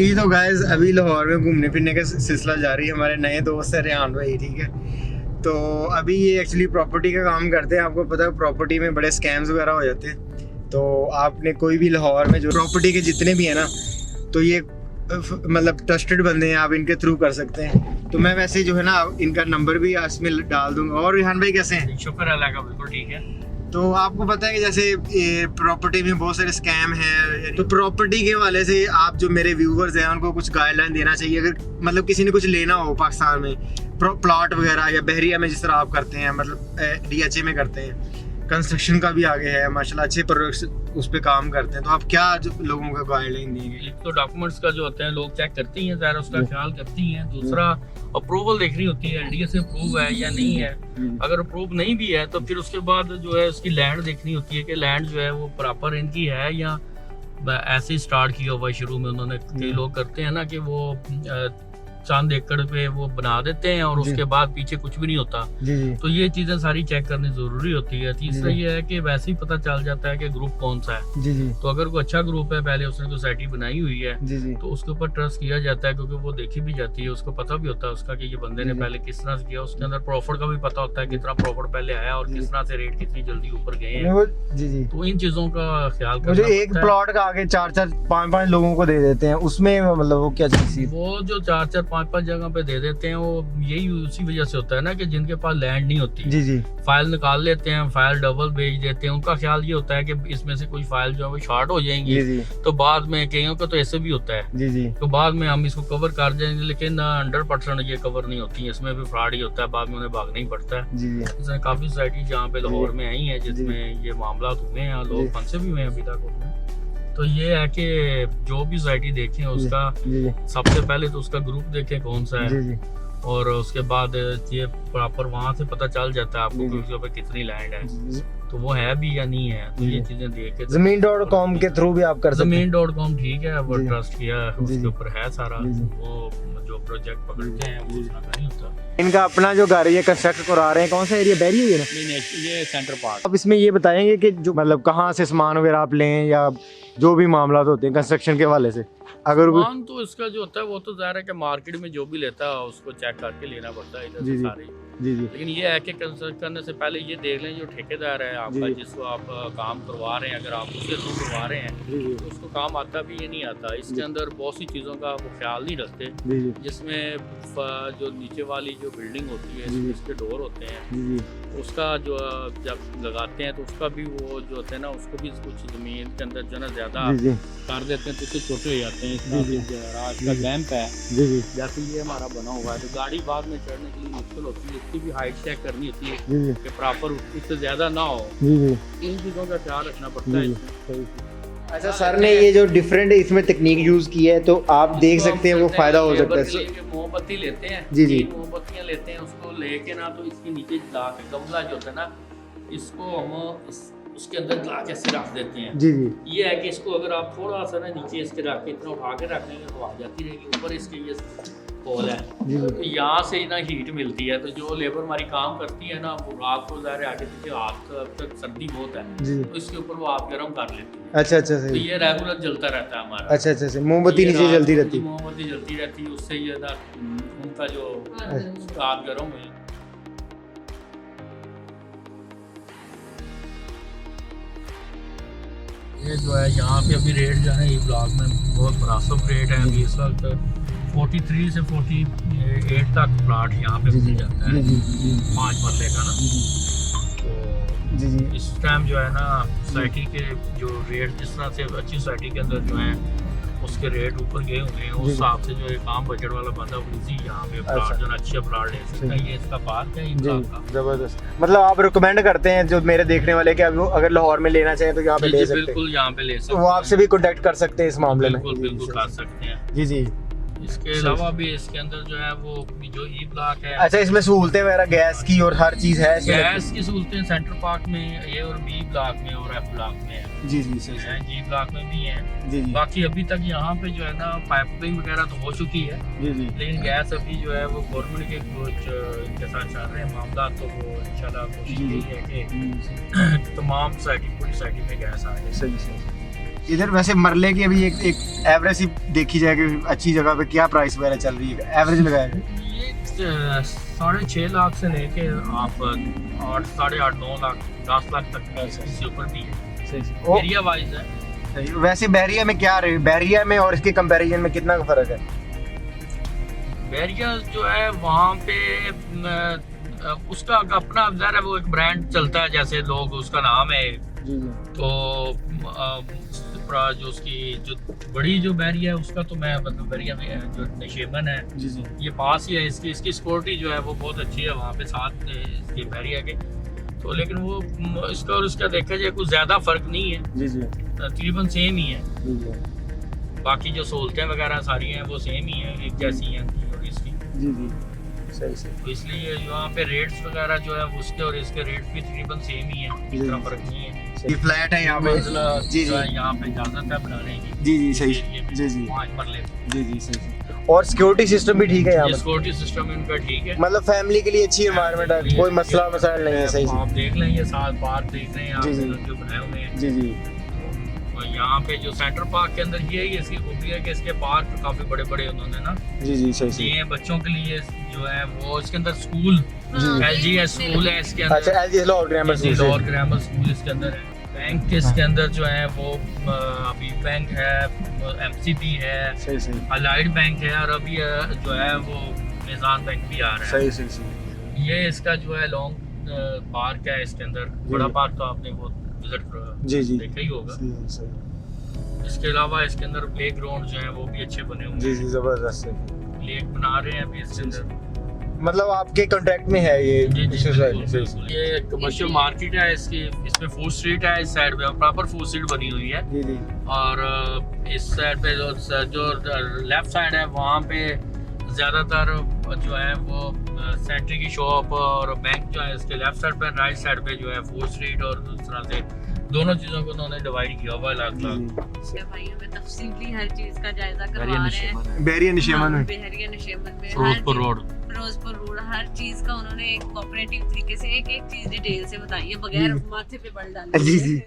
जी तो गाइस अभी लाहौर में घूमने फिरने का सिलसिला जारी है। हमारे नए दोस्त है रेहान भाई, ठीक है। तो अभी ये एक्चुअली प्रॉपर्टी का काम करते हैं। आपको पता है प्रॉपर्टी में बड़े स्कैम्स वगैरह हो जाते हैं। तो आपने कोई भी लाहौर में जो प्रॉपर्टी के जितने भी हैं ना, तो ये मतलब ट्रस्टेड बंदे हैं, आप इनके थ्रू कर सकते हैं। तो मैं वैसे जो है ना इनका नंबर भी इसमें डाल दूंगा। और रेहान भाई कैसे हैं? शुक्र अल्लाह का, बिल्कुल ठीक है। तो आपको पता है कि जैसे प्रॉपर्टी में बहुत सारे स्कैम हैं, तो प्रॉपर्टी के हवाले से आप जो मेरे व्यूवर्स हैं उनको कुछ गाइडलाइन देना चाहिए। अगर मतलब किसी ने कुछ लेना हो पाकिस्तान में प्लॉट वगैरह, या बहरिया में जिस तरह आप करते हैं, मतलब DHA में करते हैं, कंस्ट्रक्शन का भी आगे है माशाल्लाह, अच्छे प्रोडक्ट्स उस पर काम करते हैं, तो आप क्या जो लोगों का गाइडलाइन देंगे? एक तो डॉक्यूमेंट्स का जो होते हैं लोग चेक करते ही हैं, ज़रा उसका ख्याल करती हैं। दूसरा अप्रूवल देखनी होती है, LDA से अप्रूव है या नहीं है। अगर अप्रूव नहीं भी है तो फिर उसके बाद जो है उसकी लैंड देखनी होती है कि लैंड जो है वो प्रॉपर इनकी है या ऐसे ही स्टार्ट किया हुआ है शुरू में उन्होंने। कई लोग करते हैं ना कि वो चंद एकड़ पे वो बना देते हैं और उसके बाद पीछे कुछ भी नहीं होता। तो ये चीजें सारी चेक करनी जरूरी होती है। तीसरा ये है कि वैसे ही पता चल जाता है कि ग्रुप कौन सा है। तो अगर कोई अच्छा ग्रुप है, पहले उसने सोसाइटी बनाई हुई है, तो उसके ऊपर ट्रस्ट किया जाता है, क्योंकि वो देखी भी जाती है, उसको पता भी होता है उसका कि ये बंदे ने पहले किस तरह से किया। उसके अंदर प्रॉफिट का भी पता होता है, कितना प्रॉफिट पहले आया और किस तरह से रेट कितनी जल्दी ऊपर गए हैं। तो इन चीजों का ख्याल करना। एक प्लॉट का आगे 4-4 5-5 लोगों को दे देते हैं, उसमें मतलब वो क्या चीज? वो जो 4-4 5-5 जगह पे दे देते हैं, वो यही उसी वजह से होता है ना कि जिनके पास लैंड नहीं होती, फाइल निकाल लेते हैं, फाइल डबल भेज देते हैं। उनका ख्याल ये होता है कि इसमें से कोई फाइल जो है वो शॉर्ट हो जाएंगी, तो बाद में कईयों का तो ऐसे भी होता है, तो बाद में हम इसको कवर कर जाएंगे, लेकिन 100% ये कवर नहीं होती है, इसमें भी फ्रॉड ही होता है, बाद में उन्हें भागना ही पड़ता है। इसमें काफी सोसाइटी जहाँ पे लाहौर में आई है जिसमें ये मामला हुए हैं, लोग फंसे भी हुए हैं अभी तक उसमें। तो ये है कि जो भी सोसाइटी देखें उसका सबसे पहले तो उसका ग्रुप देखें कौन सा है, और उसके बाद ये प्रॉपर वहाँ से पता चल जाता है आपको कि उसके ऊपर कितनी लैंड है, तो वो है भी या नहीं है। तो ये चीजें देख के Zameen.com के थ्रू भी आप कर सकते हैं। Zameen.com ठीक है, वो ट्रस्ट किया उसके ऊपर है सारा। वो जो प्रोजेक्ट पकड़ते हैं वो उसका नहीं होता। इनका अपना जो घर है ये कंस्ट्रक्ट करा रहे हैं, कौन सा एरिया? बहरिया है ना? नहीं, ये सेंटर पार्ट। अब इसमें ये बताएंगे कि जो मतलब कहाँ से सामान वगैरह आप लें, या जो भी मामला होते हैं कंस्ट्रक्शन के हवाले से। अगर सामान तो इसका जो होता है वो तो ज़ाहिर है कि मार्केट में जो भी लेता है उसको चेक करके लेना पड़ता है इधर से सारी। लेकिन ये है कि कंस्ट्रक्ट करने से पहले ये देख लें जो ठेकेदार है आपका, जिसको आप काम करवा रहे हैं, अगर आप उसके थ्रू करवा रहे हैं तो उसको काम आता भी ये नहीं आता। इसके अंदर बहुत सी चीज़ों का वो ख्याल नहीं रखते, जिसमें जो नीचे वाली जो बिल्डिंग होती है, इसके डोर होते हैं, उसका जो जब लगाते हैं तो उसका भी वो जो होते हैं ना, उसको भी कुछ ज़मीन के अंदर जो है ना ज़्यादा कर देते हैं, तो उससे छोटे हो जाते हैं। इसका लैंप है जैसे ये हमारा बना हुआ है, तो गाड़ी बाद में चढ़ने के लिए मुश्किल होती है, इसकी भी हाइट चेक करनी होती है कि प्रॉपर उससे ज़्यादा ना हो। इन चीज़ों का ख्याल रखना पड़ता है। अच्छा सर ने ये जो डिफरेंट इसमें तकनीक यूज की है, तो आप देख सकते हैं वो फायदा हो सकता है। मोमबत्ती लेते हैं, मोमबत्तियाँ लेते हैं, उसको लेके ना तो इसके नीचे ला के गमला जो होता है ना, इसको हम उसके अंदर ला के ऐसे रख देते हैं। ये है कि इसको अगर आप थोड़ा सा ना नीचे इसके रख के इतना उठा के रख लेंगे तो आ जाती रहेगी। ऊपर इसके ये होल है, तो यहाँ से ना हीट मिलती है, तो जो लेबर हमारी काम करती है ना, वो रात को ज़ाहिर आगे पीछे हाथ तक सर्दी बहुत है, तो इसके ऊपर वो आप गर्म कर लेती है। अच्छा, तो ये रेगुलर जलता रहता है हमारा। अच्छा, मोमबत्ती नीचे जलती रहती है। मोमबत्ती जलती रहती है, उससे ये ना उनका जो हाथ गर्म हुई। ये जो है यहाँ पे अभी रेट जो है ये ब्लॉक में बहुत मुनासिब रेट है। अभी इस वक्त 43 से 48 तक प्लाट यहाँ पे मिल जाता है 5 मरले का ना। तो इस टाइम जो है ना सोसाइटी के जो रेट, जिस तरह से अच्छी सोसाइटी के अंदर जो है उसके रेट ऊपर गए हुए हैं, उस हिसाब से जो एक आम बजट वाला बंदा इजी यहाँ पे प्लाट जो अच्छे प्लाट ले सकता है। ये इसका पार्क है का जबरदस्त। मतलब आप रिकमेंड करते हैं जो मेरे देखने वाले कि अगर लाहौर में लेना चाहें तो यहाँ पे ले सकते हैं? बिल्कुल यहाँ पे ले सकते हैं। वो आपसे भी कॉन्टेक्ट कर सकते हैं इस मामले में? बिल्कुल कर सकते हैं। जी। इसके अलावा भी इसके अंदर जो है वो जो ई ब्लॉक है। अच्छा, इसमें सहूलतें वगैरह गैस की और हर चीज है? गैस की सहूलतें सेंटर पार्क में ये और बी ब्लॉक में और एफ ब्लॉक में है। जी सही है। जी ब्लॉक में भी है। बाकी अभी तक यहाँ पे जो है ना पाइपिंग वगैरह तो हो चुकी है, लेकिन गैस अभी जो है वो गवर्नमेंट के कुछ इनके साथ चल रहे हैं मामला, तो वो इंशाल्लाह कोशिश यही है कि तमाम सोसाइटी पूरी सोसाइटी में गैस आ जाए। सही। इधर वैसे मरले की अभी एक एवरेज ही देखी जाए कि अच्छी जगह पे क्या प्राइस वगैरह चल रही है, एवरेज लगाया जाए? ये 6.5 लाख से लेके आप 8, 8.5, 9 लाख 10 लाख तक इससे ऊपर भी है, सही एरिया वाइज है। सही। वैसे बहरिया में क्या रहे, बहरिया में और इसके कंपैरिजन में कितना फर्क है? बैरिया जो है वहाँ पे उसका अपना ज़रा वो एक ब्रांड चलता है, जैसे लोग उसका नाम है, जी जी। तो जो उसकी जो बड़ी जो बैरिया है उसका तो मैं मतलब बैरिया में जो नशेमन है जी जी। ये पास ही है, इसकी सिक्योरिटी जो है वो बहुत अच्छी है वहाँ पे साथ में इसके बैरिया के, तो लेकिन वो इसका और उसका देखा जाए कुछ ज़्यादा फर्क नहीं है, जी जी। तकरीबन सेम ही है। जी जी। बाकी जो सहूलतें वगैरह सारी हैं वो सेम ही है, एक जैसी हैं और इसकी, जी जी। सही सही। तो इसलिए यहाँ पे रेट्स वगैरह जो है उसके और इसके रेट्स भी तकरीबन सेम ही है, जी। इतना फर्क नहीं है। ये फ्लैट है यहाँ पे। मंजिला जी जो जी। है यहाँ पे इजाजत है बनाने की। जी जी सही। ये भी जी जी। 5 मरले जी जी सही। और सिक्योरिटी सिस्टम भी ठीक है यहाँ ये पे, सिक्योरिटी सिस्टम इनका ठीक है, मतलब फैमिली के लिए अच्छी एनवायरनमेंट है, कोई मसला मसाइल नहीं है। सही आप देख लें ये साथ पार्क देख रहे हैं जी, जी। आप जो बनाए हुए हैं, जी जी। और यहाँ पे जो सेंटर पार्क के अंदर ये है इसकी खूबी है कि इसके पार्क काफी बड़े बड़े उन्होंने ना जी जी सही सही। दिए हैं बच्चों के लिए, जो है वो इसके अंदर स्कूल जी। LGS स्कूल है इसके अंदर, अच्छा LG law grammar ji, school law grammar school इसके अंदर है। बैंक इसके अंदर जो है वो अभी बैंक है, MCB है, सही सही। अलाइड बैंक है, और अभी जो है वो निज़ाम बैंक भी आ रहा है। सही सही सही। ये इसका जो है लॉन्ग पार्क है इसके अंदर, बड़ा पार्क तो आपने वो विजिट जी जी। देखा ही होगा। सही सही। इसके अलावा इसके अंदर प्ले ग्राउंड जो है वो भी अच्छे बने हुए जी हैं, जी जबरदस्त है। लेक बना रहे हैं अभी इसके अंदर। मतलब आपके कॉन्ट्रैक्ट में है ये जी जी business बिल्कुल, line? सही बिल्कुल। ये कमर्शियल मार्केट है इसकी, इसमें फूड स्ट्रीट है, इस साइड पे प्रॉपर फूड स्ट्रीट बनी हुई है, जी जी। और इस साइड पे जो लेफ्ट साइड है वहाँ पे ज़्यादातर जो है वो सेंट्री की शॉप और बैंक जो है इसके लेफ्ट साइड पे, राइट साइड पे जो है फूड स्ट्रीट, और उस तरह से दोनों चीज़ों को उन्होंने डिवाइड किया हुआ है अलग-अलग। भाई हमें तफसीली हर चीज का जायजा करवा रहे हैं। बहरिया निशेमन में। बहरिया निशेमन में फिरोजपुर रोड, फिरोजपुर रोड, हर चीज का उन्होंने एक कोऑपरेटिव तरीके से एक एक चीज डिटेल से बताई है, बगैर जी। माथे पे बल डाले। जी जी।